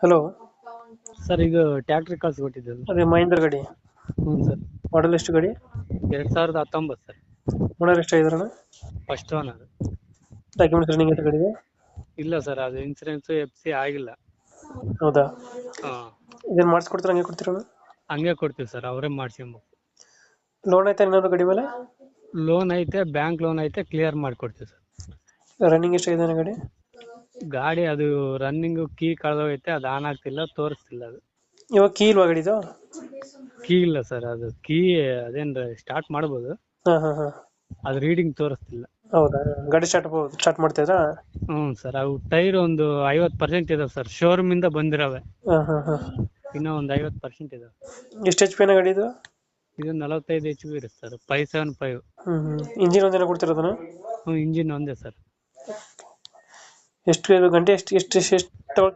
Hello. Sir ಇದು ಟ್ಯಾಕ್ಟ್ರಿ ಕಳ್ಸಿಕೊಟ್ಟಿದ್ದಲ್ಲ. ಅದೇ ಮಹೇಂದ್ರ ಗಾಡಿ. ಹ್ಞೂ ಸರ್. ಮಾಡಲ್ ಎಷ್ಟು ಗಾಡಿ? 2019 ಸರ್. ಓನರ್ ಎಷ್ಟಾಗಿದಾರಣ? First owner. ಡಾಕ್ಯುಮೆಂಟ್ಸ್ ರನ್ನಿಂಗ್ ಐತೆ ಗಾಡಿಗೆ? ಇಲ್ಲ ಸರ್, ಅದು ಇನ್ಸೂರೆನ್ಸ್ FC ಆಗಿಲ್ಲ. ಹೌದಾ? ಹಾಂ, ಇದನ್ನ ಮಾಡಿಸ್ಕೊಡ್ತಾರೆ ಹಂಗೆ ಕೊಡ್ತೀರಣ? ಹಂಗೆ ಕೊಡ್ತೀವಿ ಸರ್, ಅವರೇ ಮಾಡಿಸ್ಕೊಬೇಕು. ಲೋನ್ ಐತೆ ಏನಾದ್ರು ಗಾಡಿ ಮೇಲೆ? ಲೋನ್ ಐತೆ, ಬ್ಯಾಂಕ್ ಲೋನ್ ಐತೆ, ಕ್ಲಿಯರ್ ಮಾಡಿಕೊಡ್ತೀವಿ ಸರ್. ರನ್ನಿಂಗ್ ಎಷ್ಟಾಗಿದೆ ಗಾಡಿ? ಗಾಡಿ ಅದು ರನ್ನಿಂಗು ಕೀ ಕಳೆದೋಗೈತೆ, ಅದು ಆನ್ ಆಗ್ತಿಲ್ಲ, ತೋರಿಸ್ತಿಲ್ಲ. ಅದು ಇವಾಗ ಕೀ ಇಲ್ವಾ ಗಾಡಿದು? ಕೀ ಇಲ್ಲ ಸರ್, ಅದು ಕೀ ಅದೇನು ಸ್ಟಾರ್ಟ್ ಮಾಡ್ಬೋದು, ಹಾಂ ಹಾಂ ಹಾಂ. ಅದು ರೀಡಿಂಗ್ ತೋರಿಸ್ತಿಲ್ಲ. ಹೌದಾ? ಗಾಡಿ ಸ್ಟಾರ್ಟ್ ಮಾಡ್ತಾ ಇದ್ರಾ? ಹ್ಞೂ ಸರ್, ಅವು ಟೈರ್ ಒಂದು 50% ಇದಾವೆ ಸರ್, ಶೋರೂಮಿಂದ ಬಂದಿರವೆ. ಹಾಂ ಹಾಂ ಹಾಂ. ಇನ್ನೂ ಒಂದು 50% ಇದಾವೆ. ಎಷ್ಟು HP ಗಾಡಿ ಇದು? ಇದು 45 HP ಇರುತ್ತೆ ಸರ್, 575. ಇಂಜಿನ್ ಒಂದೇನ ಕೊಡ್ತಿರೋದನ್ನ? ಇಂಜಿನ್ ಒಂದೇ ಸರ್. ಎಷ್ಟು ಗಂಟೆ ಎಷ್ಟು ಎಷ್ಟು ಎಷ್ಟು